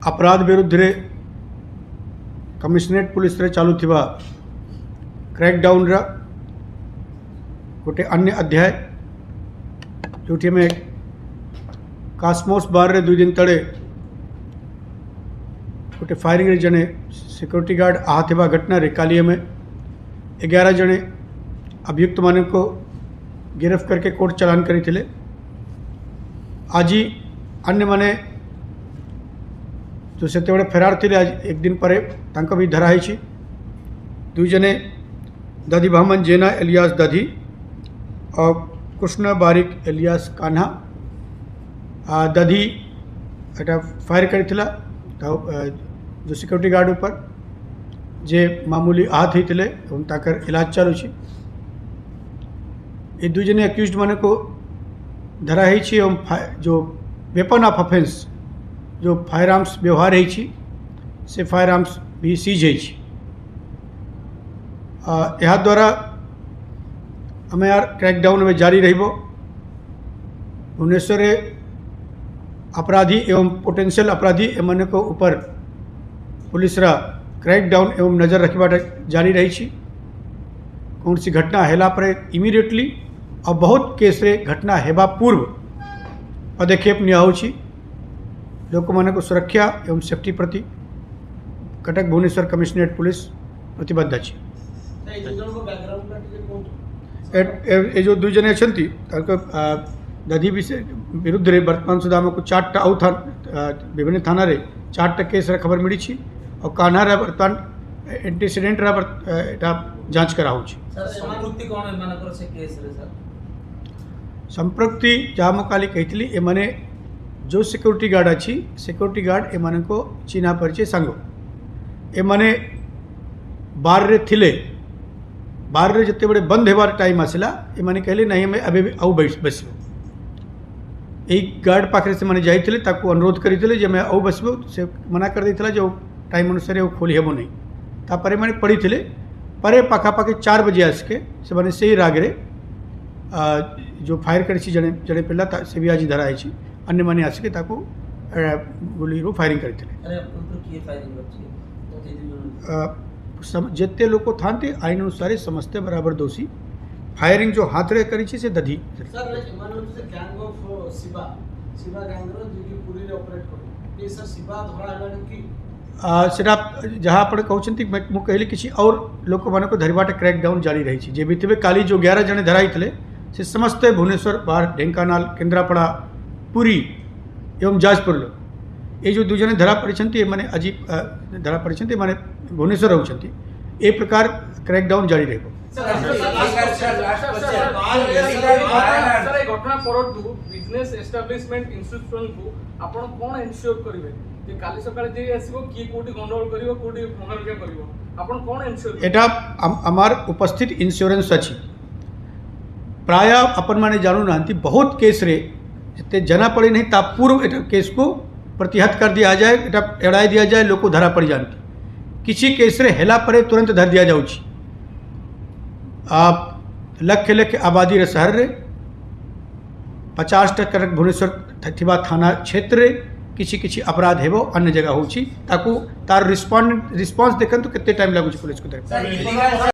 अपराध विरुद्ध रे कमिशनरेट पुलिस रे चालू थिबा क्रैकडाउन रा गोटे अन्य अध्याय जोटी में कास्मोस बार रे 2 दिन तले गोटे फायरिंग रे जने सिक्योरिटी गार्ड आहत होगा घटना रे कालिए में 11 जने अभियुक्त मान को गिरफ्त करके कोर्ट चालान करी थिले। आज अन्य माने जो से फेरार थे आज एक दिन पर तांका भी धराई 2 जने दधी बहमन जेना एलियास दधी और कृष्ण बारिक एलियास कान्हा दधी एटा फायर करथिला जो सिक्योरिटी गार्ड ऊपर जे मामूली आहत होते ताकर इलाज चालू छी। ये 2 जने अक्यूज्ड माने को धराई जो वेपन ऑफ ऑफेंस जो फायर आर्म्स व्यवहार है से फायर आर्म्स भी सीज है। यह द्वारा हमें यार क्रैकडाउन में जारी रहिबो। भुवनेश्वर अपराधी एवं पोटेंशियल अपराधी एमने को ऊपर पुलिस रा क्रैकडाउन एवं नजर रखा जारी रही। कौन सी घटना हेला पर इमिडिएटली और बहुत केस रे घटना हेबा पूर्व पदक्षेप निया होछि। लोक माने को सुरक्षा एवं सेफ्टी प्रति कटक भुवनेश्वर कमिशनरेट पुलिस प्रतिबद्ध अछि। ए जो 2 जने अछंती दधी विरुद्ध रे वर्तमान सुधा में 4 आउ था विभिन्न थाना रे 4 केस खबर मिली छी और कान्हा रे वर्तमान एंटीसीडेंट रा जांच करा होछि। संपृक्ति कोन मानकर से केस रे सर संपृक्ति जहाँ मैं काली कही ए माने जो सिक्योरिटी गार्ड अच्छी सिक्योरिटी गार्ड एमान को चिन्हा परिचय सांगो एमाने बार रे थिले बार रे जिते बड़े बंद हेबार टाइम आसला एमाने कहले नहीं हमें अभी भी आउ बसबो। एक गार्ड पाखे से माने जाइथिले ताकू अनुरोध करिथिले जे मैं आउ बसबो से मना कर देथिला जो टाइम अनुसार वो खोली हेबो नहीं तापरे माने पड़ीथिले परे पाखापाखि 4 बजे आसके से माने सही रागरे जो फायर करी जड़े जड़े पिला से भी आज धराई छी। अन्य माने आसिके ताको गोली रो फायरिंग करते जिते लोग थानते आईन अनुसार समझते बराबर दोषी फायरिंग जो हाथ रे करी से दधी सेटा जहाँ आप कहते मुझे कहली किसी और लोक मान को धरबाट क्रैकडाउन जारी रही जे भी थे काली जो 11 जने धराई थे से समस्ते भुवनेश्वर बाहर ढेंकानाल केन्द्रापड़ा पुरी एवं जाजपुर लोग ये जो 2 जने धरा पड़ी मैंने अजी धरा पड़ी मैंने भुवनेश्वर रोचे ए प्रकार क्रैकडाउन जारी रहिबो। घटना परठू बिजनेस एस्टाब्लिशमेंट इंस्टीट्यूशन को आपण कोन एन्श्योर करिवे जे काली सकाळे जे आसीबो की कोठी गंडोल करिवो कोठी भंगारुजा करिवो आपण कोन एन्श्योर एटा हमार उपस्थित इंश्योरेंस अछि। प्राय अपन माने जानू नांती बहुत केस रे जिते जना पड़ी नहीं ता पूर्व एटा केस को प्रतिहत कर दिया जाए एटा एड़ाई दिया जाए लोग धरा पड़ जानती किसी केस रे हेला परे तुरंत धर दिया जाउछि। आप लक्ष लक्ष आबादी रे शहर रे 50% भुवनेश्वर थिबा थाना क्षेत्र रे किसी किसी अपराध हेबो अन्य जगह होछि ताकू तार रिस्पांस देखन तो कितने टाइम लागुछि पुलिस को।